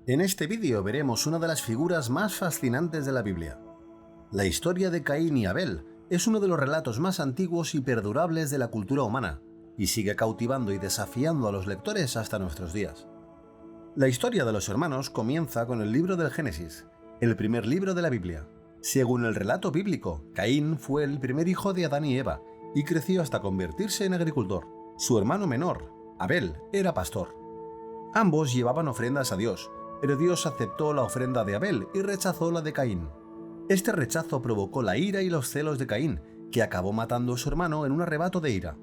En este vídeo veremos una de las figuras más fascinantes de la Biblia. La historia de Caín y Abel es uno de los relatos más antiguos y perdurables de la cultura humana, y sigue cautivando y desafiando a los lectores hasta nuestros días. La historia de los hermanos comienza con el libro del Génesis, el primer libro de la Biblia. Según el relato bíblico, Caín fue el primer hijo de Adán y Eva, y creció hasta convertirse en agricultor. Su hermano menor, Abel, era pastor. Ambos llevaban ofrendas a Dios, pero Dios aceptó la ofrenda de Abel y rechazó la de Caín. Este rechazo provocó la ira y los celos de Caín, que acabó matando a su hermano en un arrebato de ira.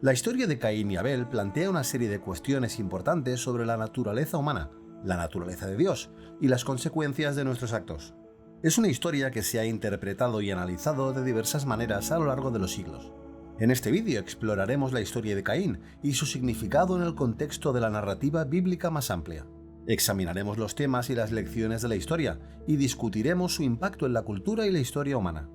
La historia de Caín y Abel plantea una serie de cuestiones importantes sobre la naturaleza humana, la naturaleza de Dios y las consecuencias de nuestros actos. Es una historia que se ha interpretado y analizado de diversas maneras a lo largo de los siglos. En este vídeo exploraremos la historia de Caín y su significado en el contexto de la narrativa bíblica más amplia. Examinaremos los temas y las lecciones de la historia y discutiremos su impacto en la cultura y la historia humana.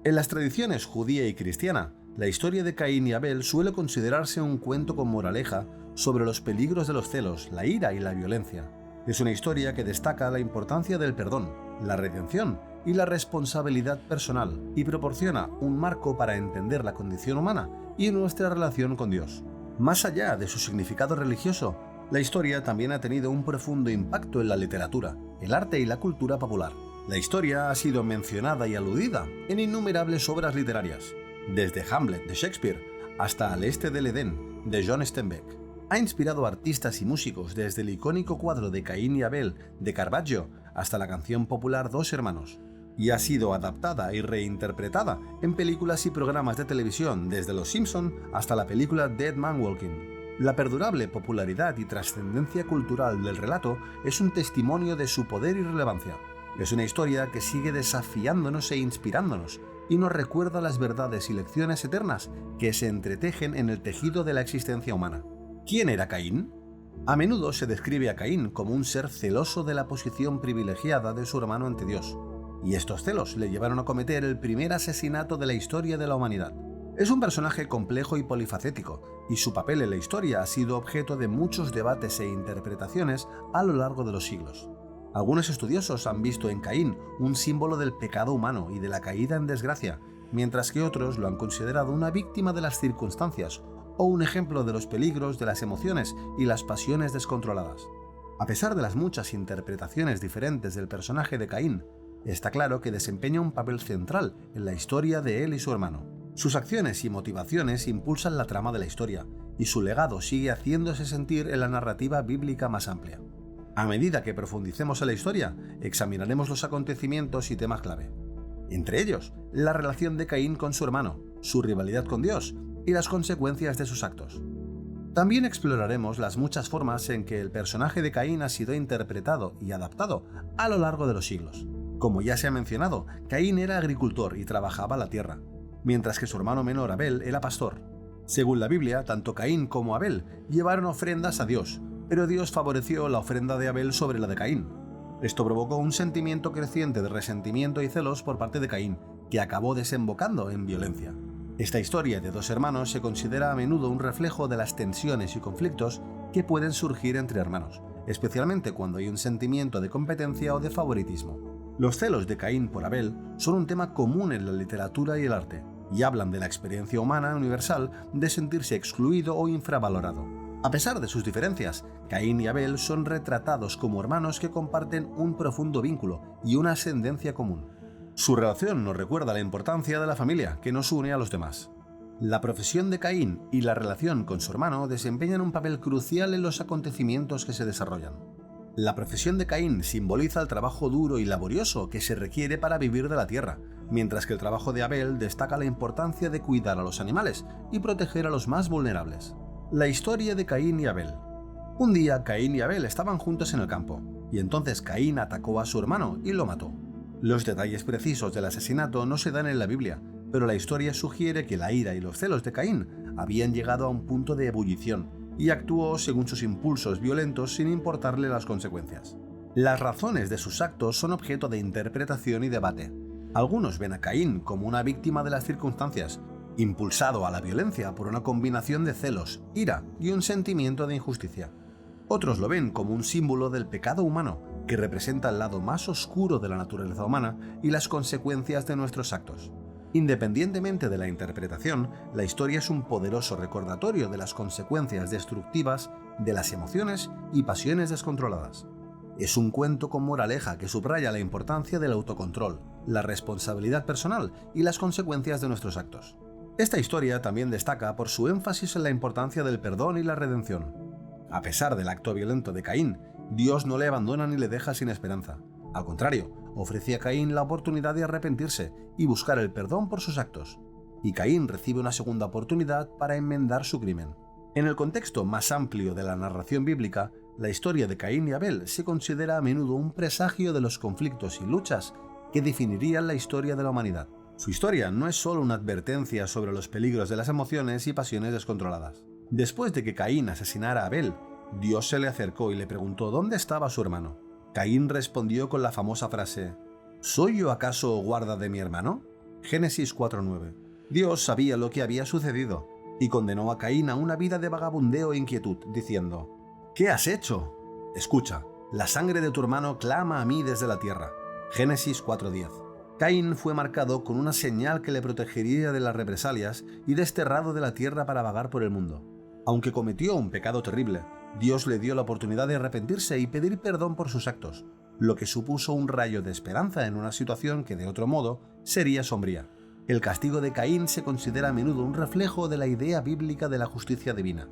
En las tradiciones judía y cristiana, la historia de Caín y Abel suele considerarse un cuento con moraleja sobre los peligros de los celos, la ira y la violencia. Es una historia que destaca la importancia del perdón, la redención y la responsabilidad personal, y proporciona un marco para entender la condición humana y nuestra relación con Dios. Más allá de su significado religioso, la historia también ha tenido un profundo impacto en la literatura, el arte y la cultura popular. La historia ha sido mencionada y aludida en innumerables obras literarias, desde Hamlet de Shakespeare hasta Al este del Edén de John Steinbeck. Ha inspirado a artistas y músicos desde el icónico cuadro de Caín y Abel de Caravaggio hasta la canción popular Dos hermanos, y ha sido adaptada y reinterpretada en películas y programas de televisión desde Los Simpson hasta la película Dead Man Walking. La perdurable popularidad y trascendencia cultural del relato es un testimonio de su poder y relevancia. Es una historia que sigue desafiándonos e inspirándonos, y nos recuerda las verdades y lecciones eternas que se entretejen en el tejido de la existencia humana. ¿Quién era Caín? A menudo se describe a Caín como un ser celoso de la posición privilegiada de su hermano ante Dios, y estos celos le llevaron a cometer el primer asesinato de la historia de la humanidad. Es un personaje complejo y polifacético, y su papel en la historia ha sido objeto de muchos debates e interpretaciones a lo largo de los siglos. Algunos estudiosos han visto en Caín un símbolo del pecado humano y de la caída en desgracia, mientras que otros lo han considerado una víctima de las circunstancias o un ejemplo de los peligros de las emociones y las pasiones descontroladas. A pesar de las muchas interpretaciones diferentes del personaje de Caín, está claro que desempeña un papel central en la historia de él y su hermano. Sus acciones y motivaciones impulsan la trama de la historia, y su legado sigue haciéndose sentir en la narrativa bíblica más amplia. A medida que profundicemos en la historia, examinaremos los acontecimientos y temas clave. Entre ellos, la relación de Caín con su hermano, su rivalidad con Dios y las consecuencias de sus actos. También exploraremos las muchas formas en que el personaje de Caín ha sido interpretado y adaptado a lo largo de los siglos. Como ya se ha mencionado, Caín era agricultor y trabajaba la tierra, mientras que su hermano menor Abel era pastor. Según la Biblia, tanto Caín como Abel llevaron ofrendas a Dios, pero Dios favoreció la ofrenda de Abel sobre la de Caín. Esto provocó un sentimiento creciente de resentimiento y celos por parte de Caín, que acabó desembocando en violencia. Esta historia de dos hermanos se considera a menudo un reflejo de las tensiones y conflictos que pueden surgir entre hermanos, especialmente cuando hay un sentimiento de competencia o de favoritismo. Los celos de Caín por Abel son un tema común en la literatura y el arte, y hablan de la experiencia humana universal de sentirse excluido o infravalorado. A pesar de sus diferencias, Caín y Abel son retratados como hermanos que comparten un profundo vínculo y una ascendencia común. Su relación nos recuerda la importancia de la familia que nos une a los demás. La profesión de Caín y la relación con su hermano desempeñan un papel crucial en los acontecimientos que se desarrollan. La profesión de Caín simboliza el trabajo duro y laborioso que se requiere para vivir de la tierra, mientras que el trabajo de Abel destaca la importancia de cuidar a los animales y proteger a los más vulnerables. La historia de Caín y Abel. Un día Caín y Abel estaban juntos en el campo, y entonces Caín atacó a su hermano y lo mató. Los detalles precisos del asesinato no se dan en la Biblia, pero la historia sugiere que la ira y los celos de Caín habían llegado a un punto de ebullición, y actuó según sus impulsos violentos sin importarle las consecuencias. Las razones de sus actos son objeto de interpretación y debate. Algunos ven a Caín como una víctima de las circunstancias, impulsado a la violencia por una combinación de celos, ira y un sentimiento de injusticia. Otros lo ven como un símbolo del pecado humano, que representa el lado más oscuro de la naturaleza humana y las consecuencias de nuestros actos. Independientemente de la interpretación, la historia es un poderoso recordatorio de las consecuencias destructivas de las emociones y pasiones descontroladas. Es un cuento con moraleja que subraya la importancia del autocontrol, la responsabilidad personal y las consecuencias de nuestros actos. Esta historia también destaca por su énfasis en la importancia del perdón y la redención. A pesar del acto violento de Caín, Dios no le abandona ni le deja sin esperanza. Al contrario, ofrece a Caín la oportunidad de arrepentirse y buscar el perdón por sus actos. Y Caín recibe una segunda oportunidad para enmendar su crimen. En el contexto más amplio de la narración bíblica, la historia de Caín y Abel se considera a menudo un presagio de los conflictos y luchas que definirían la historia de la humanidad. Su historia no es solo una advertencia sobre los peligros de las emociones y pasiones descontroladas. Después de que Caín asesinara a Abel, Dios se le acercó y le preguntó dónde estaba su hermano. Caín respondió con la famosa frase: ¿Soy yo acaso guarda de mi hermano? Génesis 4:9. Dios sabía lo que había sucedido y condenó a Caín a una vida de vagabundeo e inquietud, diciendo: ¿Qué has hecho? Escucha, la sangre de tu hermano clama a mí desde la tierra. Génesis 4:10. Caín fue marcado con una señal que le protegería de las represalias y desterrado de la tierra para vagar por el mundo. Aunque cometió un pecado terrible, Dios le dio la oportunidad de arrepentirse y pedir perdón por sus actos, lo que supuso un rayo de esperanza en una situación que de otro modo sería sombría. El castigo de Caín se considera a menudo un reflejo de la idea bíblica de la justicia divina.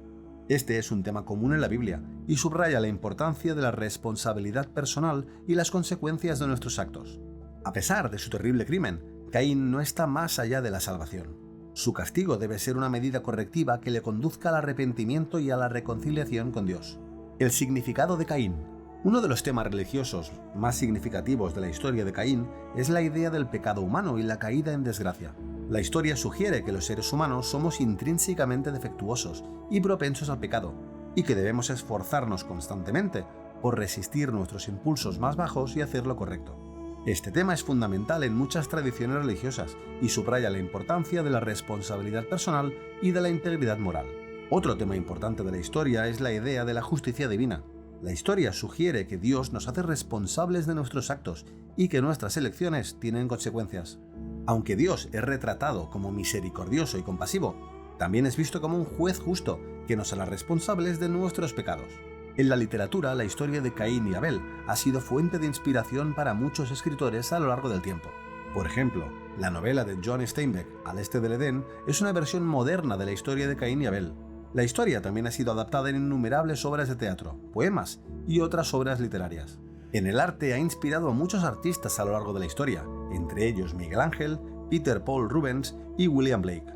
Este es un tema común en la Biblia y subraya la importancia de la responsabilidad personal y las consecuencias de nuestros actos. A pesar de su terrible crimen, Caín no está más allá de la salvación. Su castigo debe ser una medida correctiva que le conduzca al arrepentimiento y a la reconciliación con Dios. El significado de Caín. Uno de los temas religiosos más significativos de la historia de Caín es la idea del pecado humano y la caída en desgracia. La historia sugiere que los seres humanos somos intrínsecamente defectuosos y propensos al pecado, y que debemos esforzarnos constantemente por resistir nuestros impulsos más bajos y hacer lo correcto. Este tema es fundamental en muchas tradiciones religiosas y subraya la importancia de la responsabilidad personal y de la integridad moral. Otro tema importante de la historia es la idea de la justicia divina. La historia sugiere que Dios nos hace responsables de nuestros actos y que nuestras elecciones tienen consecuencias. Aunque Dios es retratado como misericordioso y compasivo, también es visto como un juez justo que nos hará responsables de nuestros pecados. En la literatura, la historia de Caín y Abel ha sido fuente de inspiración para muchos escritores a lo largo del tiempo. Por ejemplo, la novela de John Steinbeck, Al este del Edén, es una versión moderna de la historia de Caín y Abel. La historia también ha sido adaptada en innumerables obras de teatro, poemas y otras obras literarias. En el arte ha inspirado a muchos artistas a lo largo de la historia, entre ellos Miguel Ángel, Peter Paul Rubens y William Blake.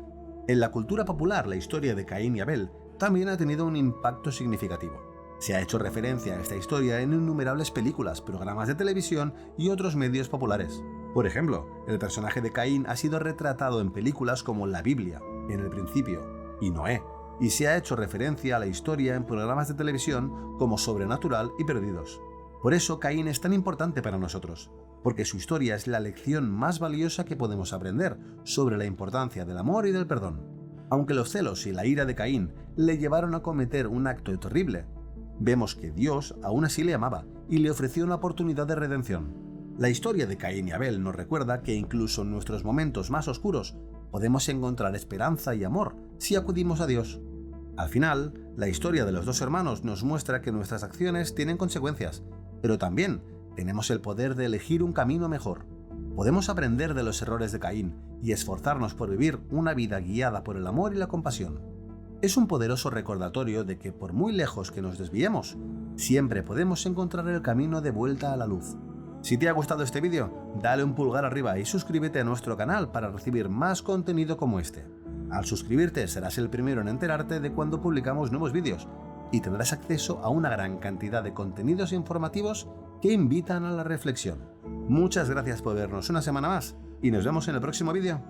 En la cultura popular, la historia de Caín y Abel también ha tenido un impacto significativo. Se ha hecho referencia a esta historia en innumerables películas, programas de televisión y otros medios populares. Por ejemplo, el personaje de Caín ha sido retratado en películas como La Biblia, En el principio y Noé, y se ha hecho referencia a la historia en programas de televisión como Sobrenatural y Perdidos. Por eso Caín es tan importante para nosotros, porque su historia es la lección más valiosa que podemos aprender sobre la importancia del amor y del perdón. Aunque los celos y la ira de Caín le llevaron a cometer un acto terrible, vemos que Dios aún así le amaba y le ofreció una oportunidad de redención. La historia de Caín y Abel nos recuerda que incluso en nuestros momentos más oscuros podemos encontrar esperanza y amor si acudimos a Dios. Al final, la historia de los dos hermanos nos muestra que nuestras acciones tienen consecuencias, pero también tenemos el poder de elegir un camino mejor. Podemos aprender de los errores de Caín y esforzarnos por vivir una vida guiada por el amor y la compasión. Es un poderoso recordatorio de que por muy lejos que nos desviemos, siempre podemos encontrar el camino de vuelta a la luz. Si te ha gustado este vídeo, dale un pulgar arriba y suscríbete a nuestro canal para recibir más contenido como este. Al suscribirte serás el primero en enterarte de cuando publicamos nuevos vídeos y tendrás acceso a una gran cantidad de contenidos informativos que invitan a la reflexión. Muchas gracias por vernos una semana más y nos vemos en el próximo vídeo.